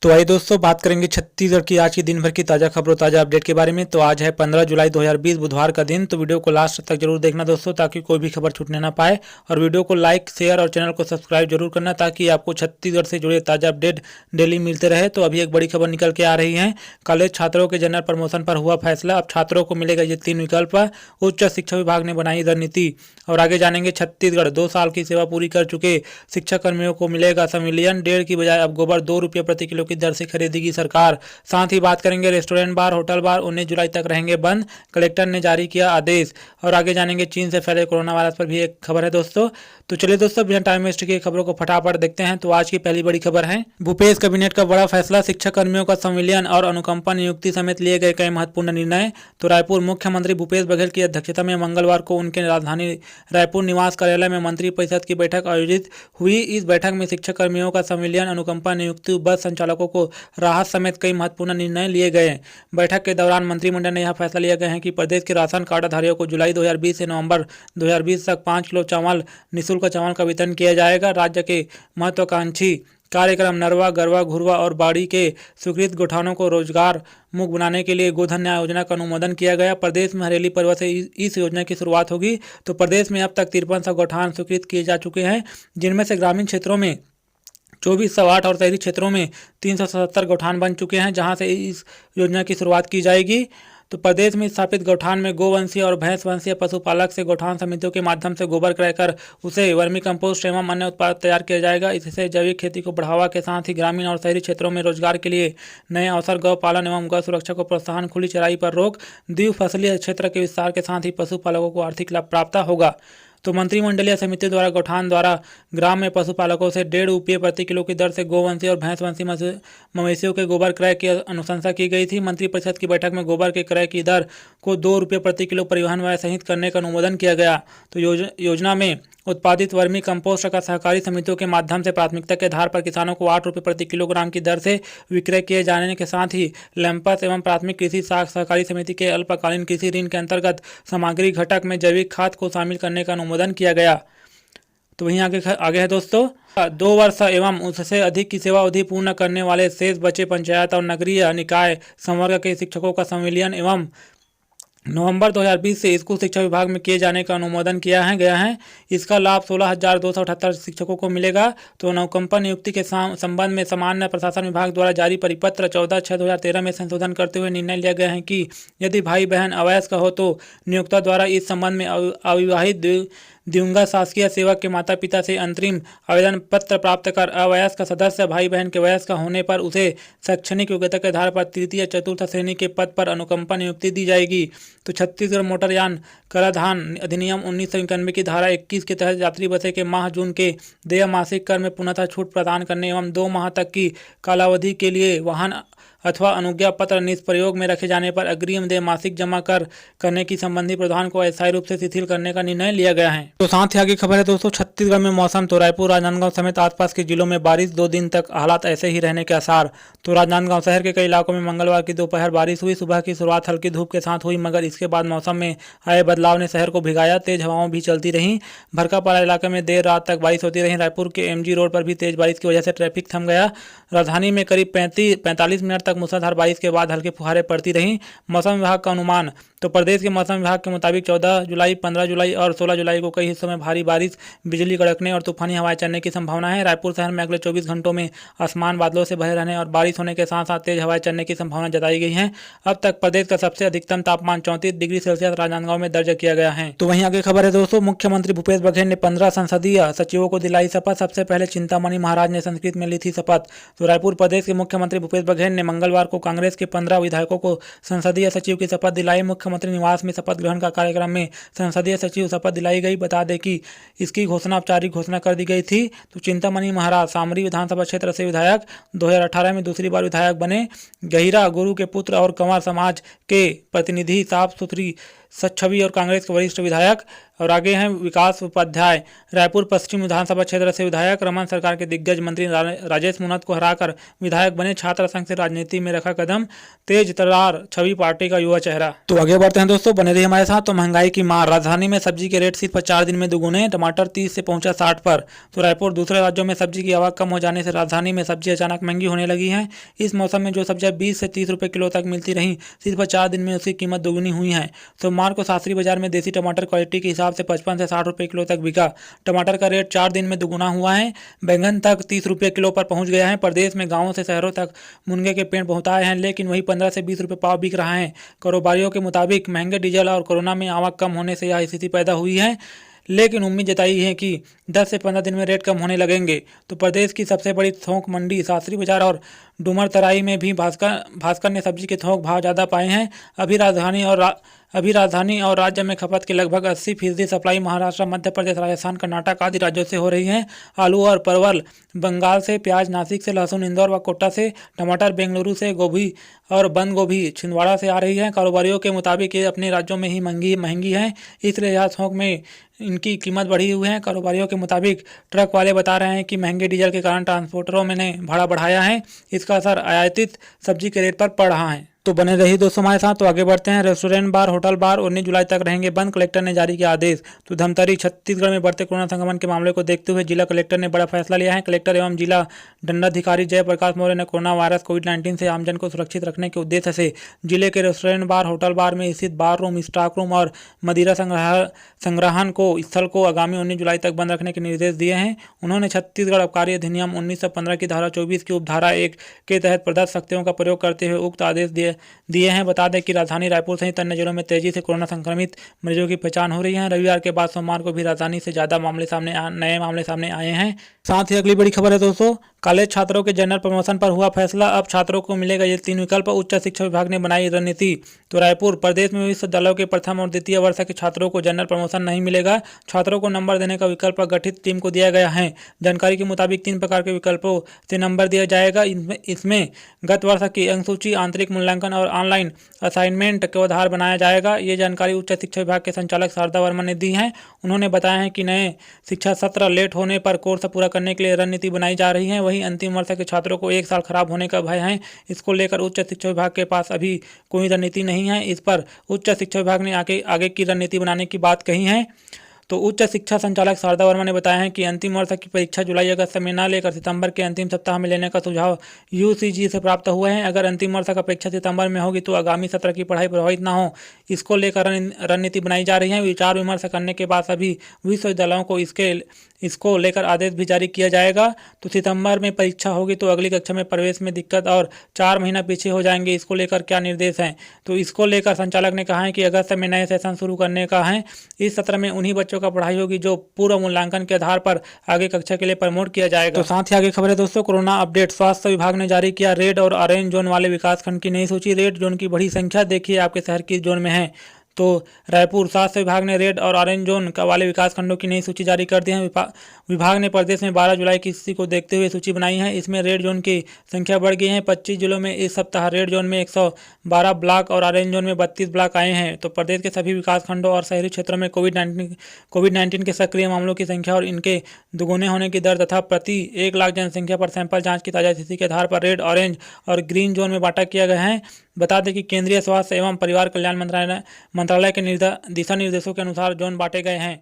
तो आइए दोस्तों बात करेंगे छत्तीसगढ़ की आज की दिन भर की ताज़ा खबरों ताज़ा अपडेट के बारे में। तो आज है 15 जुलाई 2020 बुधवार का दिन। तो वीडियो को लास्ट तक जरूर देखना दोस्तों, ताकि कोई भी खबर छूटने ना पाए। और वीडियो को लाइक शेयर और चैनल को सब्सक्राइब जरूर करना, ताकि आपको छत्तीसगढ़ से जुड़े ताज़ा अपडेट डेली मिलते रहे। तो अभी एक बड़ी खबर निकल के आ रही है। कॉलेज छात्रों के जनरल प्रमोशन पर हुआ फैसला। अब छात्रों को मिलेगा ये 3 विकल्प। उच्च शिक्षा विभाग ने बनाई रणनीति। और आगे जानेंगे छत्तीसगढ़ 2 साल की सेवा पूरी कर चुके शिक्षा कर्मियों को मिलेगा संविलियन। 1.5 की बजाय अब गोबर 2 रुपये प्रति किलो की दर से खरीदेगी सरकार। साथ ही बात करेंगे रेस्टोरेंट बार होटल बार 19 जुलाई तक रहेंगे बंद, कलेक्टर ने जारी किया आदेश। और आगे जानेंगे चीन से फैले कोरोना वायरस पर भी एक खबर है दोस्तों। तो चलिए दोस्तों बिना टाइम वेस्ट किए खबरों को फटाफट देखते हैं। तो आज की पहली बड़ी खबर है, भूपेश कैबिनेट का बड़ा फैसला। शिक्षा कर्मियों का संविलियन और अनुकंपा नियुक्ति समेत लिए गए कई महत्वपूर्ण निर्णय। तो रायपुर मुख्यमंत्री भूपेश बघेल की अध्यक्षता में मंगलवार को उनके राजधानी रायपुर निवास कार्यालय में मंत्री परिषद की बैठक आयोजित हुई। इस बैठक में शिक्षा कर्मियों का संविलियन, अनुकंपा नियुक्ति, बस संचालकों को राहत समेत कई महत्वपूर्ण निर्णय लिए गए। बैठक के दौरान मंत्रिमंडल ने यह फैसला लिया गया है कि प्रदेश के राशन कार्डधारियों को जुलाई 2020 से नवंबर 2020 तक 5 किलो चावल निःशुल्क चावल का वितरण किया जाएगा। राज्य के महत्वाकांक्षी कार्यक्रम नरवा, गरवा, घुरवा और बाड़ी के स्वीकृत गौठानों को रोजगार मुक्त बनाने के लिए गोधन न्याय योजना का अनुमोदन किया गया। प्रदेश में हरेली पर्व से इस योजना की शुरुआत होगी। तो प्रदेश में अब तक 5300 गौठान स्वीकृत किए जा चुके हैं, जिनमें से ग्रामीण क्षेत्रों में 2408 और शहरी क्षेत्रों में 377 गौठान बन चुके हैं, जहां से इस योजना की शुरुआत की जाएगी। तो प्रदेश में स्थापित गौठान में गोवंशीय और भैंस वंशीय पशुपालक से गौठान समितियों के माध्यम से गोबर क्रय कर उसे वर्मी कंपोस्ट एवं अन्य उत्पाद तैयार किया जाएगा। इससे जैविक खेती को बढ़ावा के साथ ही ग्रामीण और शहरी क्षेत्रों में रोजगार के लिए नए अवसर, गौ पालन एवं गौ सुरक्षा को प्रोत्साहन, खुली चराई पर रोक, द्विफसलीय क्षेत्र के विस्तार के साथ ही पशुपालकों को आर्थिक लाभ प्राप्त होगा। तो मंत्रिमंडलीय समिति द्वारा गौठान द्वारा ग्राम में पशुपालकों से 1.5 रुपये प्रति किलो की दर से गोवंशीय और भैंस वंशीय मवेशियों के गोबर क्रय की अनुशंसा की गई थी। मंत्रिपरिषद की बैठक में गोबर के क्रय की दर को 2 रुपये प्रति किलो परिवहन व्यय सहित करने का अनुमोदन किया गया। तो योजना में उत्पादित वर्मी कंपोस्ट का सहकारी समितियों के माध्यम से प्राथमिकता के आधार पर किसानों को 8 रुपये प्रति किलोग्राम की दर से विक्रय किए जाने के साथ ही लैंपस एवं प्राथमिक कृषि सहकारी समिति के अल्पकालीन कृषि ऋण के अंतर्गत सामग्री घटक में जैविक खाद को शामिल करने का अनुमोदन किया गया। तो वहीं आगे है दोस्तों, 2 वर्ष एवं उससे अधिक की सेवा अवधि पूर्ण करने वाले शेष बचे पंचायत और नगरीय निकाय संवर्ग के शिक्षकों का संविलियन एवं नवंबर 2020 से स्कूल शिक्षा विभाग में किए जाने का अनुमोदन किया गया है। इसका लाभ 16,278 शिक्षकों को मिलेगा। तो अनुकंपा नियुक्ति के संबंध में सामान्य प्रशासन विभाग द्वारा जारी परिपत्र 14/6/2013 में संशोधन करते हुए निर्णय लिया गया है कि यदि भाई बहन अवयस्क हो तो नियोक्ता द्वारा इस संबंध में अविवाहित दिवंगत शासकीय सेवक के माता पिता से अंतरिम आवेदन पत्र प्राप्त कर अवयस्क सदस्य भाई बहन के वयस्क होने पर उसे शैक्षणिक योग्यता के आधार पर तृतीय चतुर्थ श्रेणी के पद पर अनुकंपा नियुक्ति दी जाएगी। तो छत्तीसगढ़ मोटरयान कराधान अधिनियम 1991 की धारा 21 के तहत यात्री बसें के माह जून के देय मासिक कर में पुनः छूट प्रदान करने एवं 2 माह तक की कालावधि के लिए वाहन अथवा अनुज्ञा पत्र निष्प्रयोग में रखे जाने पर अग्रिम देय मासिक जमा करने की संबंधी प्रावधान को अस्थायी रूप से शिथिल करने का निर्णय लिया गया है। तो साथ ही आगे खबर है दोस्तों, छत्तीसगढ़ में मौसम। तो रायपुर, राजनांदगांव समेत आसपास के जिलों में बारिश, 2 दिन तक हालात ऐसे ही रहने के आसार। तो राजनांदगांव शहर के कई इलाकों में मंगलवार की दोपहर बारिश हुई। सुबह की शुरुआत हल्की धूप के साथ हुई, मगर इसके बाद मौसम में आए बदलाव ने शहर को भिगाया। तेज हवाएं भी चलती रहीं। भरकापारा इलाके में देर रात तक बारिश होती रही। रायपुर के MG रोड पर भी तेज बारिश की वजह से ट्रैफिक थम गया। राजधानी में करीब 45 मिनट तक मूसलाधार बारिश के बाद हल्की फुहारें पड़ती रहीं। मौसम विभाग का अनुमान। तो प्रदेश के मौसम विभाग के मुताबिक 14 जुलाई, 15 जुलाई और 16 जुलाई को कई हिस्सों में भारी बारिश, बिजली कड़कने और तूफानी हवाएं चलने की संभावना है। रायपुर शहर में अगले 24 घंटों में आसमान बादलों से भरे रहने और बारिश होने के साथ साथ तेज हवाएं चलने की संभावना जताई गई है। अब तक प्रदेश का सबसे अधिकतम तापमान 34 डिग्री सेल्सियस राजनांदगांव में दर्ज किया गया है। तो वहीं आगे खबर है दोस्तों, मुख्यमंत्री भूपेश बघेल ने 15 संसदीय सचिवों को दिलाई शपथ। सबसे पहले चिंतामणि महाराज ने संस्कृत में ली थी शपथ। तो रायपुर प्रदेश के मुख्यमंत्री भूपेश बघेल ने मंगलवार को कांग्रेस के 15 विधायकों को संसदीय सचिव की शपथ दिलाई। मुख्यमंत्री निवास में शपथ ग्रहण का कार्यक्रम में संसदीय सचिव शपथ दिलाई गई। बता दें कि इसकी घोषणा औपचारिक घोषणा कर दी गई थी। तो चिंतामणि महाराज सामरी विधानसभा क्षेत्र से विधायक, 2018 में दूसरी बार विधायक बने। गहिरा गुरु के पुत्र और कंवर समाज के प्रतिनिधि, साफ सुथरी छवि और कांग्रेस के वरिष्ठ विधायक। और आगे हैं विकास उपाध्याय, रायपुर पश्चिम विधानसभा क्षेत्र से विधायक, रमन सरकार के दिग्गज मंत्री राजेश मूणत को हराकर विधायक बने, छात्र संघ से राजनीति में रखा कदम, तेज तर्रार, छवि पार्टी का युवा चेहरा। तो आगे बढ़ते हैं दोस्तों, बने रहिए हमारे साथ। तो महंगाई की मार, राजधानी में सब्जी के रेट सिर्फ 4 दिन में दुगुने, टमाटर 30 से पहुंचा 60 पर। तो रायपुर दूसरे राज्यों में सब्जी की आवक कम हो जाने से राजधानी में सब्जी अचानक महंगी होने लगी है। इस मौसम में जो सब्जियां 20 से 30 रुपए किलो तक मिलती रहीं, सिर्फ 4 दिन में उसकी कीमत दोगुनी हुई है। सोमवार को शास्त्री बाजार में देसी टमाटर क्वालिटी के हिसाब से 55 से 60 रुपए किलो तक बिका। टमाटर का रेट 4 दिन में दुगुना हुआ है। बैंगन तक 30 रुपए किलो पर पहुंच गया है। प्रदेश में गांवों से शहरों तक मुनगे के पेड़ पहुंच आए हैं, लेकिन वही 15 से 20 रुपए पाव बिक रहा है। कारोबारियों के मुताबिक महंगे डीजल और कोरोना में आवक कम होने से यह स्थिति पैदा हुई है, लेकिन उम्मीद जताई है कि 10 से 15 दिन में रेट कम होने लगेंगे। तो प्रदेश की सबसे बड़ी थोक मंडी शास्त्री बाजार और डूमर तराई में भी भास्कर ने सब्जी के थोक भाव ज़्यादा पाए हैं। अभी राजधानी और राज्य में खपत के लगभग 80% सप्लाई महाराष्ट्र, मध्य प्रदेश, राजस्थान, कर्नाटक आदि राज्यों से हो रही है। आलू और परवल बंगाल से, प्याज नासिक से, लहसुन इंदौर व कोटा से, टमाटर बेंगलुरु से, गोभी और बंद गोभी छिंदवाड़ा से आ रही है। कारोबारियों के मुताबिक ये अपने राज्यों में ही महंगी है, इसलिए यह थोक में इनकी कीमत बढ़ी हुई है। कारोबारियों के मुताबिक ट्रक वाले बता रहे हैं कि महंगे डीजल के कारण ट्रांसपोर्टरों ने भाड़ा बढ़ाया है। इसका असर आयातित सब्जी के रेट पर पड़ रहा है। तो बने रहिए दोस्तों हमारे साथ। तो आगे बढ़ते हैं। रेस्टोरेंट, बार, होटल बार 19 जुलाई तक रहेंगे बंद, कलेक्टर ने जारी किया आदेश। तो धमतरी, छत्तीसगढ़ में बढ़ते कोरोना संक्रमण के मामले को देखते हुए जिला कलेक्टर ने बड़ा फैसला लिया है। कलेक्टर एवं जिला दंडाधिकारी जयप्रकाश मौर्य ने कोरोना वायरस कोविड-19 से आमजन को सुरक्षित रखने के उद्देश्य से जिले के रेस्टोरेंट, बार, होटल बार में स्थित बार रूम, स्टॉक रूम और मदिरा संग्रहण को स्थल को आगामी 19 जुलाई तक बंद रखने के निर्देश दिए हैं। उन्होंने छत्तीसगढ़ आबकारी अधिनियम 1915 की धारा 24 की उपधारा 1 के तहत प्रदत्त शक्तियों का प्रयोग करते हुए उक्त आदेश दिए हैं। बता दें कि राजधानी रायपुर सहित अन्य जिलों में तेजी से कोरोना संक्रमित मरीजों की पहचान हो रही है। रविवार के बाद सोमवार को भी राजधानी से ज़्यादा नए मामले सामने आए हैं। साथ ही अगली बड़ी खबर है दोस्तों, कॉलेज छात्रों के जनरल प्रमोशन पर हुआ फैसला। अब छात्रों को मिलेगा ये 3 विकल्प, उच्च शिक्षा विभाग ने बनाई रणनीति। तो रायपुर, प्रदेश में विश्वविद्यालयों के प्रथम और द्वितीय वर्ष के छात्रों को जनरल प्रमोशन नहीं मिलेगा। छात्रों को नंबर देने का विकल्प गठित टीम को दिया गया है। जानकारी के मुताबिक 3 प्रकार के विकल्पों से नंबर दिया जाएगा। इसमें गत वर्ष की अंक सूची, आंतरिक मूल्यांकन और ऑनलाइन असाइनमेंट के आधार बनाया जाएगा। ये जानकारी उच्च शिक्षा विभाग के संचालक शारदा वर्मा ने दी है। उन्होंने बताया है कि नए शिक्षा सत्र लेट होने पर कोर्स पूरा करने के लिए रणनीति बनाई जा रही है। वहीं अंतिम वर्ष के छात्रों को 1 साल खराब होने का भय है। इसको लेकर उच्च शिक्षा विभाग के पास अभी कोई रणनीति नहीं है। इस पर उच्च शिक्षा विभाग ने आगे की रणनीति बनाने की बात कही है। तो उच्च शिक्षा संचालक शारदा वर्मा ने बताया है कि अंतिम वर्ष की परीक्षा जुलाई अगस्त में न लेकर सितंबर के अंतिम सप्ताह में लेने का सुझाव यूसीजी से प्राप्त हुआ है। अगर अंतिम वर्ष का परीक्षा सितंबर में होगी तो आगामी सत्र की पढ़ाई प्रभावित न हो, इसको लेकर रणनीति बनाई जा रही है। विचार विमर्श करने के बाद सभी विश्वविद्यालयों को इसको लेकर आदेश भी जारी किया जाएगा। तो सितंबर में परीक्षा होगी तो अगली कक्षा में प्रवेश में दिक्कत और 4 महीना पीछे हो जाएंगे। इसको लेकर क्या निर्देश हैं? तो इसको लेकर संचालक ने कहा है कि अगस्त में नए सेशन शुरू करने का है। इस सत्र में उन्हीं बच्चों का पढ़ाई होगी जो पूर्व मूल्यांकन के आधार पर आगे कक्षा के लिए प्रमोट किया जाएगा। तो साथ ही आगे खबर है दोस्तों, कोरोना अपडेट। स्वास्थ्य विभाग ने जारी किया रेड और ऑरेंज जोन वाले विकासखंड की नई सूची। रेड जोन की बड़ी संख्या देखिए आपके शहर किस जोन में है। तो रायपुर स्वास्थ्य विभाग ने रेड और ऑरेंज जोन वाले विकासखंडों की नई सूची जारी कर दी है। विभाग ने प्रदेश में 12 जुलाई की स्थिति को देखते हुए सूची बनाई है। इसमें रेड जोन की संख्या बढ़ गई है। 25 जिलों में इस सप्ताह रेड जोन में 112 ब्लॉक और ऑरेंज जोन में 32 ब्लॉक आए हैं। तो प्रदेश के सभी विकासखंडों और शहरी क्षेत्रों में कोविड-19 के सक्रिय मामलों की संख्या और इनके दुगुने होने की दर तथा प्रति 1 लाख जनसंख्या पर सैंपल जाँच की ताजा स्थिति के आधार पर रेड, ऑरेंज और ग्रीन जोन में बांटा किया गया है। बता दें कि केंद्रीय स्वास्थ्य एवं परिवार कल्याण मंत्रालय के दिशा निर्देशों के अनुसार जोन बांटे गए हैं।